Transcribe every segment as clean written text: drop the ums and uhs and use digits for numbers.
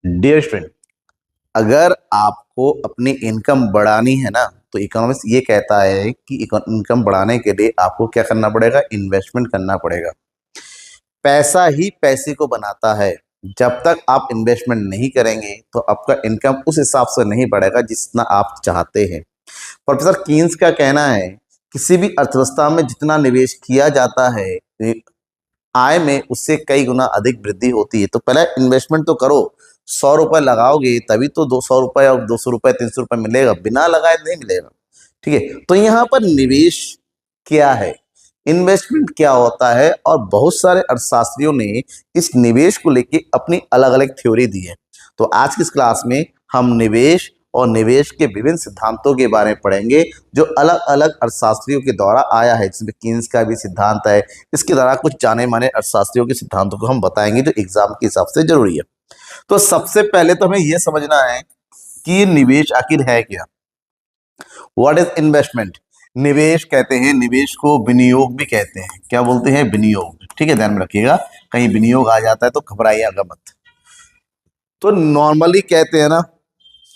Dear student, अगर आपको अपनी इनकम बढ़ानी है ना, तो इकोनॉमिक्स ये कहता है कि इनकम बढ़ाने के लिए आपको क्या करना पड़ेगा? इन्वेस्टमेंट करना पड़ेगा। पैसा ही पैसे को बनाता है। जब तक आप इन्वेस्टमेंट नहीं करेंगे तो आपका इनकम उस हिसाब से नहीं बढ़ेगा जितना आप चाहते हैं। प्रोफेसर कीन्स का कहना है, किसी भी अर्थव्यवस्था में जितना निवेश किया जाता है, आय में उससे कई गुना अधिक वृद्धि होती है। तो पहले इन्वेस्टमेंट तो करो। 100 रुपए लगाओगे तभी तो 200 रुपए और 200 रुपए 300 रुपए मिलेगा, बिना लगाए नहीं मिलेगा। ठीक है, तो यहाँ पर निवेश क्या है, इन्वेस्टमेंट क्या होता है, और बहुत सारे अर्थशास्त्रियों ने इस निवेश को लेके अपनी अलग अलग थ्योरी दी है। तो आज की इस क्लास में हम निवेश और निवेश के विभिन्न सिद्धांतों के बारे में पढ़ेंगे, जो अलग अलग अर्थशास्त्रियों के द्वारा आया है, जिसमें कीन्स का भी सिद्धांत है। इसके द्वारा कुछ जाने माने अर्थशास्त्रियों के सिद्धांतों को हम बताएंगे, जो एग्जाम के हिसाब से जरूरी है। तो सबसे पहले तो हमें यह समझना है कि ये निवेश आखिर है क्या। What is investment? निवेश कहते हैं, निवेश को विनियोग भी कहते हैं। क्या बोलते हैं? विनियोग। ठीक है, ध्यान में रखिएगा, कहीं विनियोग आ जाता है तो घबराइएगा मत। तो नॉर्मली कहते हैं ना,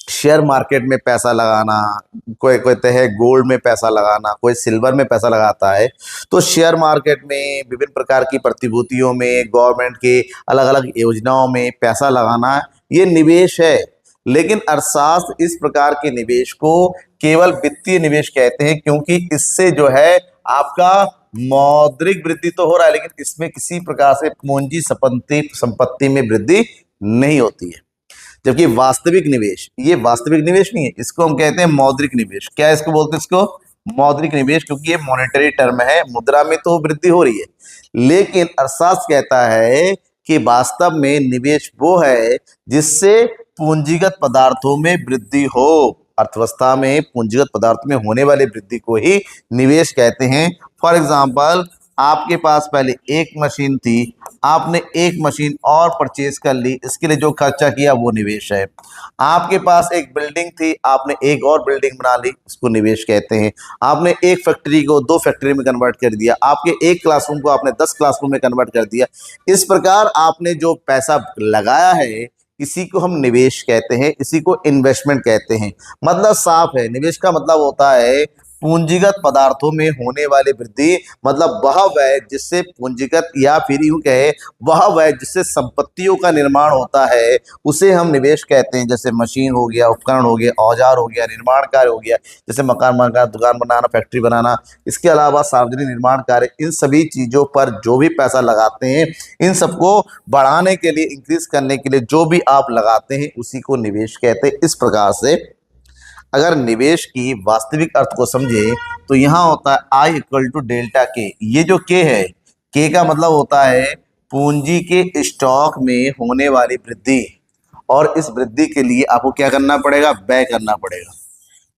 शेयर मार्केट में पैसा लगाना, कोई कहते हैं गोल्ड में पैसा लगाना, कोई सिल्वर में पैसा लगाता है। तो शेयर मार्केट में विभिन्न प्रकार की प्रतिभूतियों में, गवर्नमेंट के अलग अलग योजनाओं में पैसा लगाना, ये निवेश है। लेकिन अर्थशास्त्र इस प्रकार के निवेश को केवल वित्तीय निवेश कहते हैं, क्योंकि इससे जो है आपका मौद्रिक वृद्धि तो हो रहा है, लेकिन इसमें किसी प्रकार से पूंजी संपत्ति में वृद्धि नहीं होती है। जबकि वास्तविक निवेश, ये वास्तविक निवेश नहीं है, इसको हम कहते हैं मौद्रिक निवेश। क्या इसको बोलते हैं? इसको मौद्रिक निवेश, क्योंकि ये मॉनेटरी टर्म है, मुद्रा में तो वृद्धि हो रही है। लेकिन अर्थशास्त्र कहता है कि वास्तव में निवेश वो है जिससे पूंजीगत पदार्थों में वृद्धि हो। अर्थव्यवस्था में पूंजीगत पदार्थ में होने वाली वृद्धि को ही निवेश कहते हैं। फॉर एग्जाम्पल, आपके पास पहले एक मशीन थी, आपने एक मशीन और परचेज कर ली, इसके लिए जो खर्चा किया वो निवेश है। आपके पास एक बिल्डिंग थी, आपने एक और बिल्डिंग बना ली, इसको निवेश कहते हैं। आपने एक फैक्ट्री को 2 फैक्ट्री में कन्वर्ट कर दिया, आपके एक क्लासरूम को आपने 10 क्लासरूम में कन्वर्ट कर दिया। इस प्रकार आपने जो पैसा लगाया है, इसी को हम निवेश कहते हैं, इसी को इन्वेस्टमेंट कहते हैं। मतलब साफ है, निवेश का मतलब होता है पूंजीगत पदार्थों में होने वाली वृद्धि। मतलब वह व्यय जिससे पूंजीगत, या फिर यूं कहे वह व्यय जिससे संपत्तियों का निर्माण होता है, उसे हम निवेश कहते हैं। जैसे मशीन हो गया, उपकरण हो गया, औजार हो गया, निर्माण कार्य हो गया, जैसे मकान बनाना, दुकान बनाना, फैक्ट्री बनाना, इसके अलावा सार्वजनिक निर्माण कार्य, इन सभी चीजों पर जो भी पैसा लगाते हैं, इन सबको बढ़ाने के लिए, इंक्रीज करने के लिए जो भी आप लगाते हैं, उसी को निवेश कहते हैं। इस प्रकार से अगर निवेश की वास्तविक अर्थ को समझे तो यहां होता है आई इक्वल टू डेल्टा के। ये जो के है, के का मतलब होता है पूंजी के स्टॉक में होने वाली वृद्धि, और इस वृद्धि के लिए आपको क्या करना पड़ेगा? व्यय करना पड़ेगा।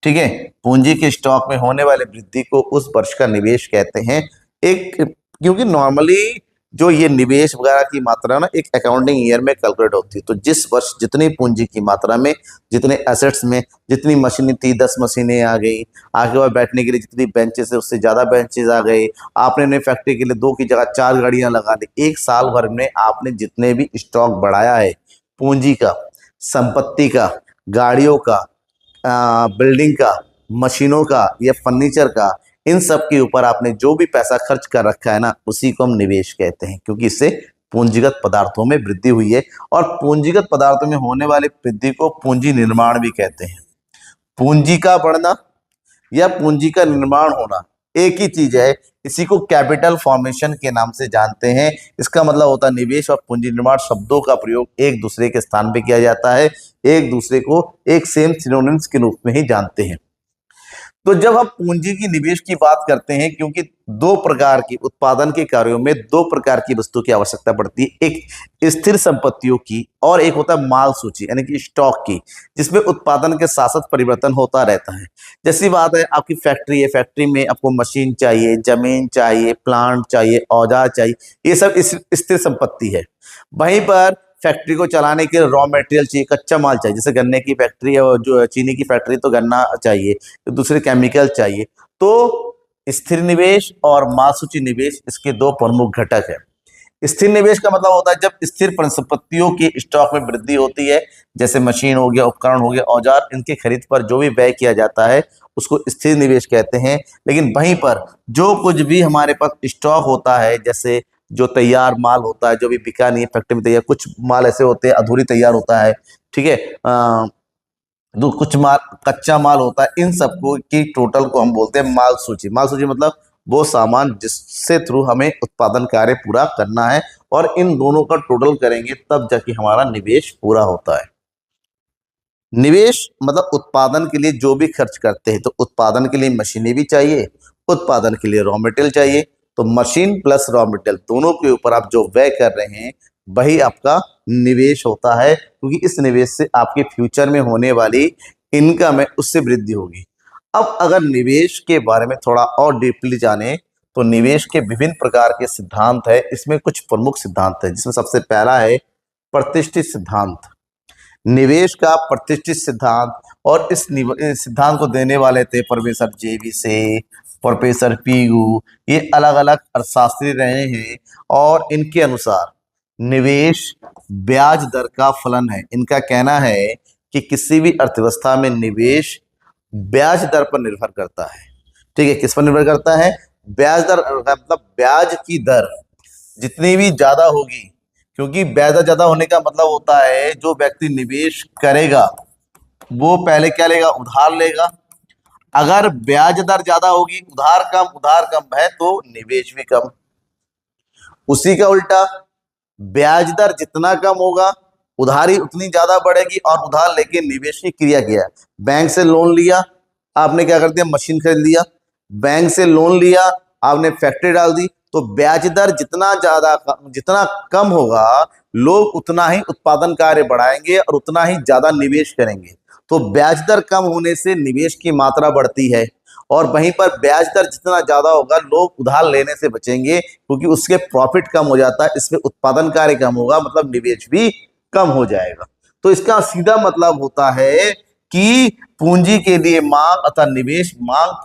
ठीक है, पूंजी के स्टॉक में होने वाले वृद्धि को उस वर्ष का निवेश कहते हैं। एक, क्योंकि नॉर्मली जो ये निवेश वगैरह की मात्रा ना एक अकाउंटिंग ईयर में कैलकुलेट होती है। तो जिस वर्ष जितनी पूंजी की मात्रा में, जितने एसेट्स में, जितनी मशीनें थी, 10 मशीनें आ गई, आगे बाद बैठने के लिए जितनी बेंचेस है उससे ज्यादा बेंचेस आ गए, आपने नई फैक्ट्री के लिए 2 की जगह 4 गाड़ियां लगा दी। एक साल भर में आपने जितने भी स्टॉक बढ़ाया है, पूंजी का, संपत्ति का, गाड़ियों का, बिल्डिंग का, मशीनों का या फर्नीचर का, इन सब के ऊपर आपने जो भी पैसा खर्च कर रखा है ना, उसी को हम निवेश कहते हैं, क्योंकि इससे पूंजीगत पदार्थों में वृद्धि हुई है। और पूंजीगत पदार्थों में होने वाली वृद्धि को पूंजी निर्माण भी कहते हैं। पूंजी का बढ़ना या पूंजी का निर्माण होना एक ही चीज है। इसी को कैपिटल फॉर्मेशन के नाम से जानते हैं। इसका मतलब होता है निवेश और पूंजी निर्माण शब्दों का प्रयोग एक दूसरे के स्थान पे किया जाता है, एक दूसरे को एक सेम सिनोनिम्स के रूप में ही जानते हैं। तो जब हम पूंजी की निवेश की बात करते हैं, क्योंकि 2 प्रकार की उत्पादन के कार्यों में 2 प्रकार की वस्तु की आवश्यकता पड़ती है, एक स्थिर संपत्तियों की और एक होता है माल सूची यानी कि स्टॉक की, जिसमें उत्पादन के साथ साथ परिवर्तन होता रहता है। जैसी बात है, आपकी फैक्ट्री है, फैक्ट्री में आपको मशीन चाहिए, जमीन चाहिए, प्लांट चाहिए, औजार चाहिए, ये सब स्थिर संपत्ति है। वहीं पर फैक्ट्री को चलाने के लिए रॉ मटेरियल चाहिए, कच्चा माल चाहिए। जैसे गन्ने की फैक्ट्री है और जो चीनी की फैक्ट्री, तो गन्ना चाहिए, तो दूसरे केमिकल चाहिए। तो स्थिर निवेश और माल सूची निवेश इसके 2 प्रमुख घटक है। स्थिर निवेश का मतलब होता है जब स्थिर परिसंपत्तियों की स्टॉक में वृद्धि होती है, जैसे मशीन हो गया, उपकरण हो गया, औजार, इनकी खरीद पर जो भी व्यय किया जाता है उसको स्थिर निवेश कहते हैं। लेकिन वहीं पर जो कुछ भी हमारे पास स्टॉक होता है, जैसे जो तैयार माल होता है जो भी बिका नहीं है फैक्ट्री में तैयार, कुछ माल ऐसे होते हैं अधूरी तैयार होता है, ठीक है, दो कुछ माल कच्चा माल होता है, इन सबको की टोटल को हम बोलते हैं माल सूची। माल सूची मतलब वो सामान जिससे थ्रू हमें उत्पादन कार्य पूरा करना है, और इन दोनों का टोटल करेंगे तब जाके हमारा निवेश पूरा होता है। निवेश मतलब उत्पादन के लिए जो भी खर्च करते हैं, तो उत्पादन के लिए मशीनें भी चाहिए, उत्पादन के लिए रॉ मटेरियल चाहिए, तो मशीन प्लस रॉ मटेरियल दोनों के ऊपर आप जो व्यय कर रहे हैं वही आपका निवेश होता है, क्योंकि इस निवेश से आपके फ्यूचर में होने वाली इनकम है उससे वृद्धि होगी। अब अगर निवेश के बारे में थोड़ा और डीपली जाने, तो निवेश के विभिन्न प्रकार के सिद्धांत है, इसमें कुछ प्रमुख सिद्धांत है, जिसमें सबसे पहला है प्रतिष्ठित सिद्धांत। निवेश का प्रतिष्ठित सिद्धांत, और इस सिद्धांत को देने वाले थे प्रोफेसर जेवी से, प्रोफेसर पीयू, ये अलग अलग अर्थशास्त्री रहे हैं। और इनके अनुसार निवेश ब्याज दर का फलन है। इनका कहना है कि किसी भी अर्थव्यवस्था में निवेश ब्याज दर पर निर्भर करता है। ठीक है, किस पर निर्भर करता है? ब्याज दर, मतलब ब्याज की दर जितनी भी ज्यादा होगी, क्योंकि ब्याज दर ज्यादा होने का मतलब होता है जो व्यक्ति निवेश करेगा वो पहले क्या लेगा? उधार लेगा। अगर ब्याज दर ज्यादा होगी, उधार कम है, तो निवेश भी कम। उसी का उल्टा, ब्याज दर जितना कम होगा उधारी उतनी ज्यादा बढ़ेगी, और उधार लेके निवेश की क्रिया किया, बैंक से लोन लिया, आपने क्या कर दिया? मशीन खरीद लिया। बैंक से लोन लिया, आपने फैक्ट्री डाल दी, तो ब्याज दर जितना कम होगा, लोग उतना ही उत्पादन कार्य बढ़ाएंगे और उतना ही ज्यादा निवेश करेंगे। तो ब्याज दर कम होने से निवेश की मात्रा बढ़ती है, और वहीं पर ब्याज दर जितना ज्यादा होगा लोग उधार लेने से बचेंगे, क्योंकि उसके प्रॉफिट कम हो जाता है, इसमें उत्पादन कार्य कम होगा, मतलब निवेश भी कम हो जाएगा। तो इसका सीधा मतलब होता है कि पूंजी के लिए मांग अथवा निवेश मांग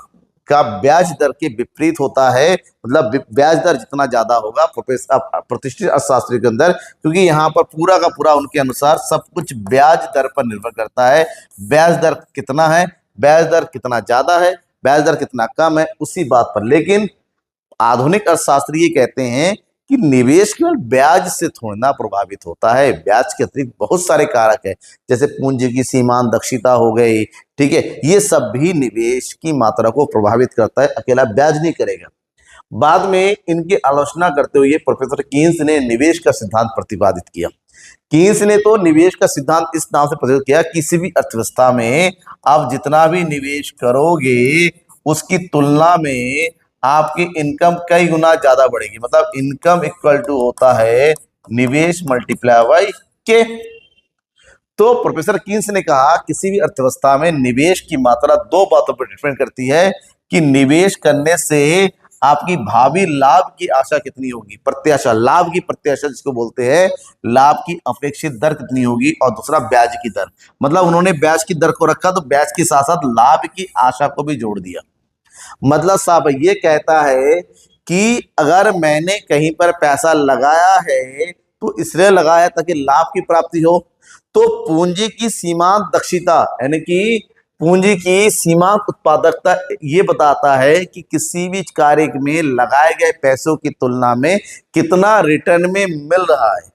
का ब्याज दर के विपरीत होता है। मतलब ब्याज दर जितना ज्यादा होगा प्रतिष्ठित अर्थशास्त्री के अंदर, क्योंकि यहाँ पर पूरा का पूरा उनके अनुसार सब कुछ ब्याज दर पर निर्भर करता है। ब्याज दर कितना है, ब्याज दर कितना ज्यादा है, ब्याज दर कितना कम है, उसी बात पर। लेकिन आधुनिक अर्थशास्त्री ये कहते हैं कि निवेश केवल ब्याज से थोड़ा ना प्रभावित होता है, ब्याज के अतिरिक्त बहुत सारे कारक है, जैसे पूंजी की सीमांत दक्षता हो गई, ठीक है, ये सब भी निवेश की मात्रा को प्रभावित करता है, अकेला ब्याज नहीं करेगा। बाद में इनकी आलोचना करते हुए प्रोफेसर कीन्स ने निवेश का सिद्धांत प्रतिपादित किया। कीन्स ने तो निवेश का सिद्धांत इस नाम से प्रतिपादित किया, किसी भी अर्थव्यवस्था में आप जितना भी निवेश करोगे उसकी तुलना में आपकी इनकम कई गुना ज्यादा बढ़ेगी। मतलब इनकम इक्वल टू होता है निवेश मल्टीप्लाई बाई के। तो प्रोफेसर कीन्स ने कहा किसी भी अर्थव्यवस्था में निवेश की मात्रा दो बातों पर डिपेंड करती है, कि निवेश करने से आपकी भावी लाभ की आशा कितनी होगी, प्रत्याशा, लाभ की प्रत्याशा जिसको बोलते हैं, लाभ की अपेक्षित दर कितनी होगी, और दूसरा ब्याज की दर। मतलब उन्होंने ब्याज की दर को रखा तो ब्याज के साथ साथ लाभ की आशा को भी जोड़ दिया। मतलब साहब ये कहता है कि अगर मैंने कहीं पर पैसा लगाया है तो इसलिए लगाया ताकि लाभ की प्राप्ति हो। तो पूंजी की सीमांत दक्षता यानी कि पूंजी की सीमांत उत्पादकता ये बताता है कि किसी भी कार्य में लगाए गए पैसों की तुलना में कितना रिटर्न में मिल रहा है।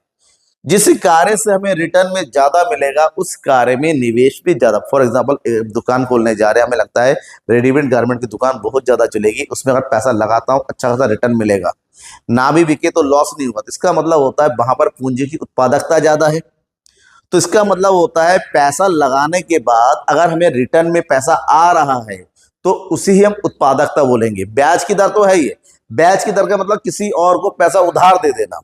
जिस कार्य से हमें रिटर्न में ज्यादा मिलेगा उस कार्य में निवेश भी ज्यादा। फॉर एग्जांपल दुकान खोलने जा रहे हैं, हमें लगता है रेडीमेड गारमेंट की दुकान बहुत ज्यादा चलेगी, उसमें अगर पैसा लगाता हूं अच्छा खासा रिटर्न मिलेगा, ना भी बिके तो लॉस नहीं होगा, तो इसका मतलब होता है वहां पर पूंजी की उत्पादकता ज्यादा है। तो इसका मतलब होता है पैसा लगाने के बाद अगर हमें रिटर्न में पैसा आ रहा है तो उसी ही हम उत्पादकता बोलेंगे। ब्याज की दर तो है ही, ब्याज की दर का मतलब किसी और को पैसा उधार दे देना,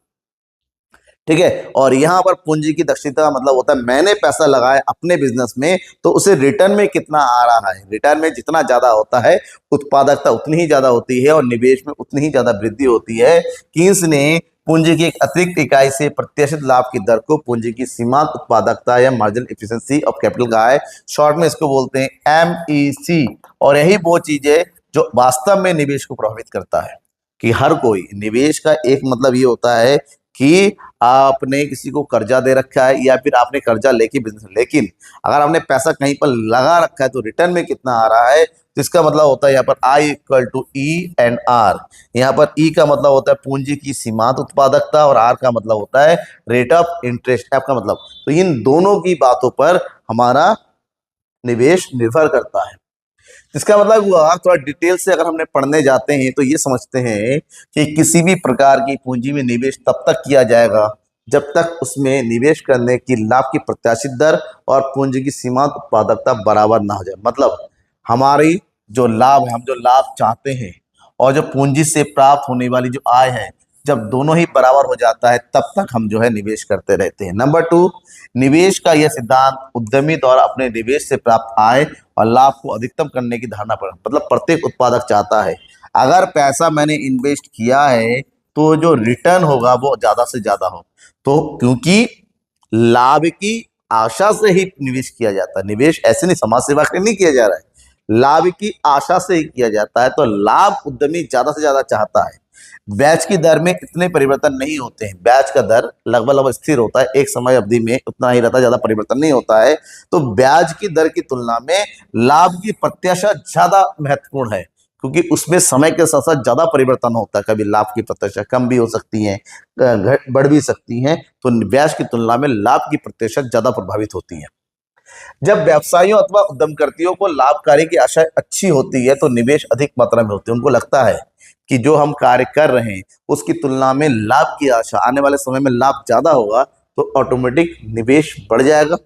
ठीक है। और यहां पर पूंजी की दक्षता का मतलब होता है मैंने पैसा लगाया अपने बिजनेस में तो उसे रिटर्न में कितना आ रहा है। रिटर्न में जितना ज्यादा होता है उत्पादकता उतनी ही ज्यादा होती है और निवेश में उतनी ही ज्यादा वृद्धि होती है। कीन्स ने पूंजी की एक अतिरिक्त इकाई से प्रत्याशित लाभ की दर को पूंजी की सीमांत उत्पादकता या मार्जिनल एफिशिएंसी ऑफ कैपिटल कहा है। शॉर्ट में इसको बोलते हैं MEC। और यही वो चीज है जो वास्तव में निवेश को प्रभावित करता है, कि हर कोई निवेश का एक मतलब ये होता है कि आपने किसी को कर्जा दे रखा है या फिर आपने कर्जा लेके बिजनेस, लेकिन अगर आपने पैसा कहीं पर लगा रखा है तो रिटर्न में कितना आ रहा है, तो इसका मतलब होता है यहाँ पर I equal to E and R. यहाँ पर ई का मतलब होता है पूंजी की सीमांत उत्पादकता और आर का मतलब होता है रेट ऑफ इंटरेस्ट, एफ का मतलब। तो इन दोनों की बातों पर हमारा निवेश निर्भर करता है। इसका मतलब हुआ, थोड़ा डिटेल से अगर हमने पढ़ने जाते हैं तो ये समझते हैं कि किसी भी प्रकार की पूंजी में निवेश तब तक किया जाएगा जब तक उसमें निवेश करने की लाभ की प्रत्याशित दर और पूंजी की सीमांत उत्पादकता बराबर ना हो जाए। मतलब हमारी जो लाभ है, हम जो लाभ चाहते हैं और जो पूंजी से प्राप्त होने वाली जो आय है, जब दोनों ही बराबर हो जाता है तब तक हम जो है निवेश करते रहते हैं। नंबर 2, निवेश का यह सिद्धांत उद्यमी द्वारा अपने निवेश से प्राप्त आय और लाभ को अधिकतम करने की धारणा पर, मतलब प्रत्येक उत्पादक चाहता है अगर पैसा मैंने इन्वेस्ट किया है तो जो रिटर्न होगा वो ज्यादा से ज्यादा हो। तो क्योंकि लाभ की आशा से ही निवेश किया जाता है, निवेश ऐसे नहीं समाज सेवा के लिए नहीं किया जा रहा है, लाभ की आशा से ही किया जाता है। तो लाभ उद्यमी ज्यादा से ज्यादा चाहता है। ब्याज की दर में इतने परिवर्तन नहीं होते हैं, ब्याज का दर लगभग स्थिर होता है, एक समय अवधि में उतना ही रहता है, ज्यादा परिवर्तन नहीं होता है। तो ब्याज की दर की तुलना में लाभ की प्रत्याशा ज्यादा महत्वपूर्ण है, क्योंकि उसमें समय के साथ साथ ज्यादा परिवर्तन होता है। कभी लाभ की प्रत्याशा कम भी हो सकती है, बढ़ भी सकती है। तो ब्याज की तुलना में लाभ की प्रत्याशा ज्यादा प्रभावित होती है। जब व्यवसायियों अथवा उद्यमकर्तियों को लाभकारी की आशा अच्छी होती है तो निवेश अधिक मात्रा में होती है। उनको लगता है कि जो हम कार्य कर रहे हैं उसकी तुलना में लाभ की आशा, आने वाले समय में लाभ ज्यादा होगा, तो ऑटोमेटिक निवेश बढ़ जाएगा।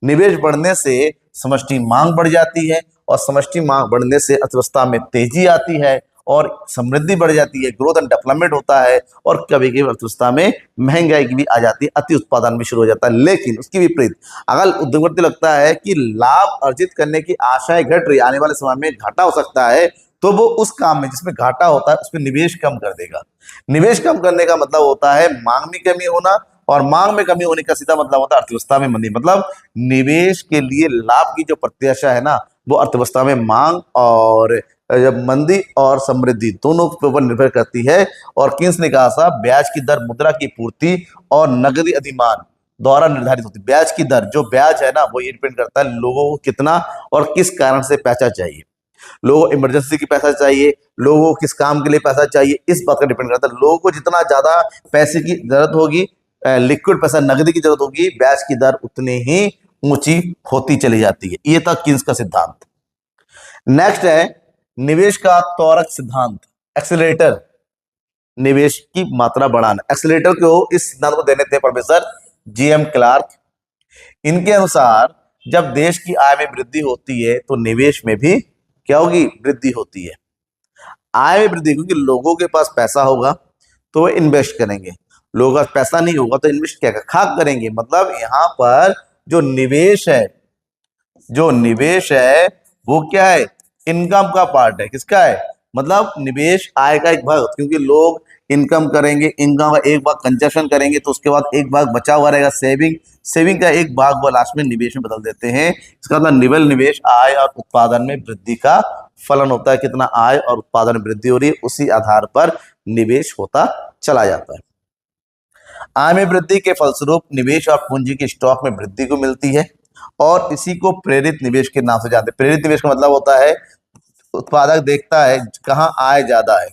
निवेश बढ़ने से समष्टि मांग बढ़ जाती है और समष्टि मांग बढ़ने से अर्थव्यवस्था में तेजी आती है और समृद्धि बढ़ जाती है, ग्रोथ एंड डेवलपमेंट होता है। और कभी कभी अर्थव्यवस्था में महंगाई भी आ जाती है, अति उत्पादन भी शुरू हो जाता है। लेकिन उसकी विपरीत अगर उद्योगपति लगता है कि लाभ अर्जित करने की आशाएं घट रही, आने वाले समय में घाटा हो सकता है, तो वो उस काम में जिसमें घाटा होता है उसमें निवेश कम कर देगा। निवेश कम करने का मतलब होता है मांग में कमी होना, और मांग में कमी होने का सीधा मतलब होता है अर्थव्यवस्था में मंदी। मतलब निवेश के लिए लाभ की जो प्रत्याशा है ना, वो अर्थव्यवस्था में मांग और जब मंदी और समृद्धि दोनों के ऊपर निर्भर करती है। और किन्स ने कहा था, ब्याज की दर मुद्रा की पूर्ति और नकदी अधिमान द्वारा निर्धारित होती है। ब्याज की दर, जो ब्याज है ना, वो ये डिपेंड करता है लोगों को कितना और किस कारण से पैसा चाहिए। लोगों को इमरजेंसी की पैसा चाहिए, लोगों को किस काम के लिए पैसा चाहिए, इस बात का डिपेंड करता है। लोगों को जितना ज्यादा पैसे की जरूरत होगी, लिक्विड पैसा नकदी की जरूरत होगी, ब्याज की दर उतनी ही ऊंची होती चली जाती है। ये था किन्स का सिद्धांत। नेक्स्ट है निवेश का त्वरक सिद्धांत, एक्सेलरेटर, निवेश की मात्रा बढ़ाना। एक्सेलरेटर को, इस सिद्धांत को देने थे प्रोफेसर GM क्लार्क। इनके अनुसार जब देश की आय में वृद्धि होती है तो निवेश में भी क्या होगी, वृद्धि होती है। आय में वृद्धि, क्योंकि लोगों के पास पैसा होगा तो वो इन्वेस्ट करेंगे, लोगों का पैसा नहीं होगा तो इन्वेस्ट क्या खाक करेंगे। मतलब यहाँ पर जो निवेश है, जो निवेश है वो क्या है, इनकम का पार्ट है। किसका है, मतलब निवेश आय का एक भाग, क्योंकि लोग इनकम करेंगे, इनकम का एक भाग कंजप्शन करेंगे, तो उसके बाद एक भाग बचा हुआ रहेगा सेविंग, सेविंग का एक भाग वो लास्ट में निवेश में बदल देते हैं। इसका मतलब निवल निवेश आय और उत्पादन में वृद्धि का फलन होता है। कितना आय और उत्पादन में वृद्धि हो रही है, उसी आधार पर निवेश होता चला जाता है। आय में वृद्धि के फलस्वरूप निवेश और पूंजी की स्टॉक में वृद्धि को मिलती है और इसी को प्रेरित निवेश के नाम से जानते हैं। प्रेरित निवेश का मतलब होता है उत्पादक देखता है कहाँ आय ज्यादा है,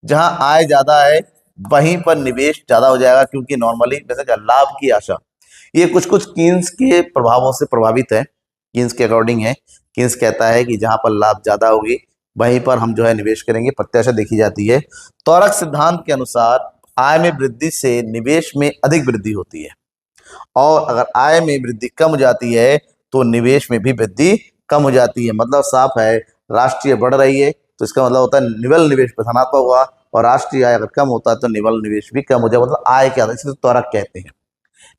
जहां आय ज्यादा है वहीं पर निवेश ज्यादा हो जाएगा, क्योंकि नॉर्मली जैसे क्या लाभ की आशा, ये कुछ कुछ कीन्स के प्रभावों से प्रभावित है। कीन्स के अकॉर्डिंग है, कीन्स कहता है कि जहां पर लाभ ज्यादा होगी वहीं पर हम जो है निवेश करेंगे, प्रत्याशा देखी जाती है। त्वरक सिद्धांत के अनुसार आय में वृद्धि से निवेश में अधिक वृद्धि होती है, और अगर आय में वृद्धि कम हो जाती है तो निवेश में भी वृद्धि कम हो जाती है। मतलब साफ है, राष्ट्रीय बढ़ रही है तो इसका मतलब होता है निवल निवेश धनात्मक होगा, और राष्ट्रीय आय अगर कम होता है तो निवल निवेश भी कम हो जाए, मतलब आय क्या होता है, इसे त्वरक कहते हैं।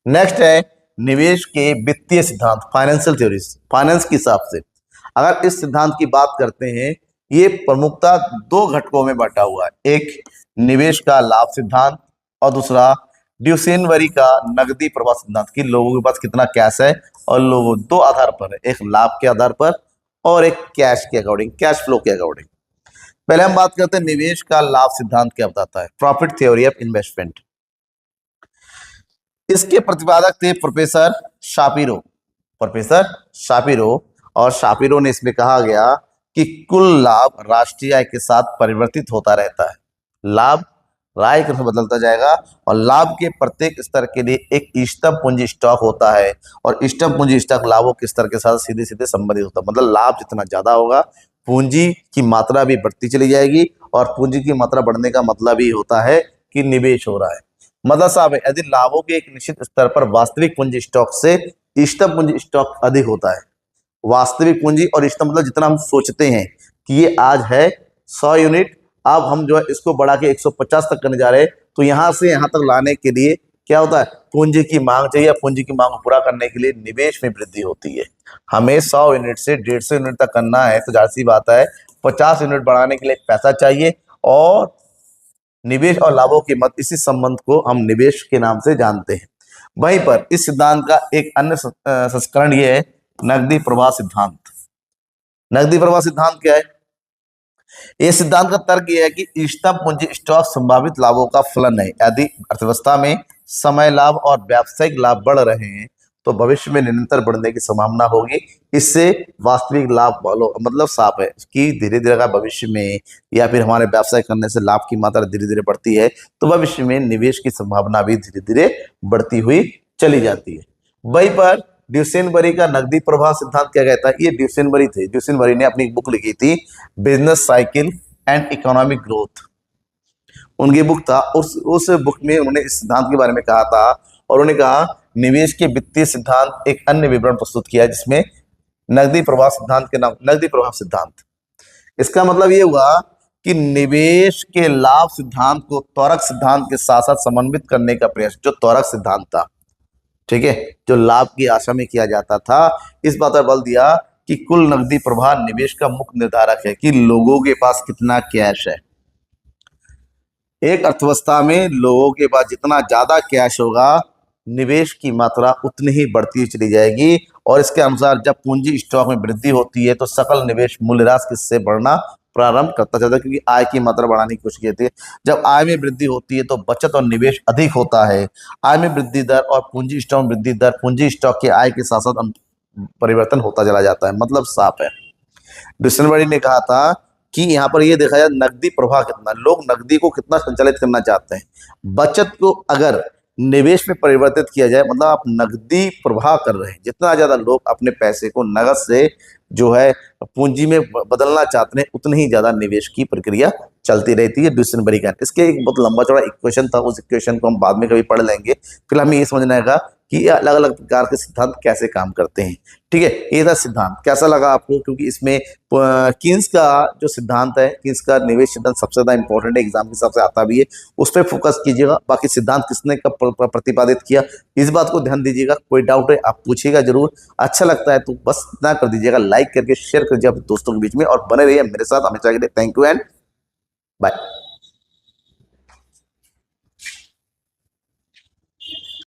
नेक्स्ट है निवेश के वित्तीय सिद्धांत, फाइनेंशियल थ्योरीज, फाइनेंस के हिसाब से अगर इस सिद्धांत की बात करते हैं, ये प्रमुखता दो घटकों में बांटा हुआ है। एक निवेश का लाभ सिद्धांत और दूसरा ड्यूसेनबरी का नकदी प्रवाह सिद्धांत, की लोगों के पास कितना कैश है, और लोगों दो आधार पर है, एक लाभ के आधार पर और एक कैश के अकॉर्डिंग, कैश फ्लो के अकॉर्डिंग। पहले हम बात करते हैं निवेश का लाभ सिद्धांत क्या बताता है, प्रॉफिट थ्योरी ऑफ इन्वेस्टमेंट। इसके प्रतिपादक थे प्रोफेसर शापिरो, प्रोफेसर शापिरो। और शापिरो ने इसमें कहा गया कि कुल लाभ राष्ट्रीय आय के साथ परिवर्तित होता रहता है। लाभ राय के बदलता जाएगा और लाभ के प्रत्येक स्तर के लिए एक इष्टतम पूंजी स्टॉक होता है और इष्टतम पूंजी स्टॉक लाभों के स्तर के साथ सीधे सीधे संबंधित होता है। मतलब लाभ जितना ज्यादा होगा पूंजी की मात्रा भी बढ़ती चली जाएगी और पूंजी की मात्रा बढ़ने का मतलब ही होता है कि निवेश हो रहा है। मतलब साहब यदि लाभों के एक निश्चित स्तर पर वास्तविक पूंजी स्टॉक से इष्टतम पूंजी स्टॉक अधिक होता है। वास्तविक पूंजी और इष्टतम मतलब जितना हम सोचते हैं कि ये आज है 100 यूनिट, अब हम जो है इसको बढ़ा के 150 तक करने जा रहे हैं, तो यहां से यहां तक लाने के लिए क्या होता है, पूंजी की मांग चाहिए। पूंजी की मांग को पूरा करने के लिए निवेश में वृद्धि होती है। हमें 100 यूनिट से 150 यूनिट तक करना है तो जाहिर सी बात है 50 यूनिट बढ़ाने के लिए पैसा चाहिए और निवेश और लाभों की मत, इसी संबंध को हम निवेश के नाम से जानते हैं। वहीं पर इस सिद्धांत का एक अन्य संस्करण यह है नकदी प्रवाह सिद्धांत। नकदी प्रवाह सिद्धांत क्या है? इस सिद्धांत का तर्क यह है कि इष्टतम पूंजी स्टॉक संभावित लाभों का फलन है। यदि अर्थव्यवस्था में समय लाभ और व्यावसायिक लाभ बढ़ रहे हैं तो भविष्य में निरंतर बढ़ने की संभावना होगी। इससे वास्तविक लाभ मतलब साफ है कि धीरे धीरे अगर भविष्य में या फिर हमारे व्यवसाय करने से लाभ की मात्रा धीरे धीरे बढ़ती है तो भविष्य में निवेश की संभावना भी धीरे धीरे बढ़ती हुई चली जाती है। वहीं पर ड्यूसेनबरी का नकदी प्रवाह सिद्धांत क्या कहता है? ये ड्यूसेनबरी थे, ड्यूसेनबरी ने अपनी बुक लिखी थी business cycle and economic growth. उनकी बुक था, उस बुक में उन्होंने इस सिद्धांत के बारे में कहा था और उन्होंने कहा निवेश के वित्तीय सिद्धांत एक अन्य विवरण प्रस्तुत किया जिसमें नकदी प्रवाह सिद्धांत के नाम नकदी प्रवाह सिद्धांत। इसका मतलब ये हुआ कि निवेश के लाभ सिद्धांत को त्वरक सिद्धांत के साथ साथ समन्वित करने का प्रयास, जो त्वरक सिद्धांत था, ठीक है, जो लाभ की आशा में किया जाता था, इस बात पर बल दिया कि कुल नकदी प्रवाह निवेश का मुख्य निर्धारक है कि लोगों के पास कितना कैश है। एक अर्थव्यवस्था में लोगों के पास जितना ज्यादा कैश होगा निवेश की मात्रा उतनी ही बढ़ती चली जाएगी और इसके अनुसार जब पूंजी स्टॉक में वृद्धि होती है तो सकल निवेश मूल्यह्रास किससे बढ़ना प्रारंभ करता जाता है, क्योंकि आय की मात्रा बढ़ाने की कोशिश की है। जब आय में वृद्धि होती है तो बचत और निवेश अधिक होता है। आय में वृद्धि दर और पूंजी स्टॉक वृद्धि दर पूंजी स्टॉक के आय के साथ साथ परिवर्तन होता चला जाता है। मतलब साफ है। ड्यूसेनबरी ने कहा था कि यहाँ पर ये देखा जाए नकदी प्रवाह कितना, लोग नकदी को कितना संचालित करना चाहते हैं। बचत को अगर निवेश में परिवर्तित किया जाए मतलब आप नकदी प्रवाह कर रहे हैं, जितना ज्यादा लोग अपने पैसे को नगद से जो है पूंजी में बदलना चाहते हैं उतनी ही ज्यादा निवेश की प्रक्रिया चलती रहती है। ड्यूसेनबरी का इसके एक बहुत लंबा चौड़ा इक्वेशन था, उस इक्वेशन को हम बाद में कभी पढ़ लेंगे। फिलहाल हमें ये समझना है कि ये अलग अलग प्रकार के सिद्धांत कैसे काम करते हैं। ठीक है, ये था सिद्धांत। कैसा लगा आपको? क्योंकि इसमें कीन्स का जो सिद्धांत है, कीन्स का निवेश सिद्धांत सबसे ज्यादा इंपॉर्टेंट है, एग्जाम के हिसाब से आता भी है, उस पर फोकस कीजिएगा। बाकी सिद्धांत किसने कब प्रतिपादित किया इस बात को ध्यान दीजिएगा। कोई डाउट है आप पूछिएगा जरूर। अच्छा लगता है तो बस इतना कर दीजिएगा, लाइक करके शेयर कर दीजिए अपने दोस्तों के बीच में और बने रहिए मेरे साथ हमेशा के लिए। Thank you and bye.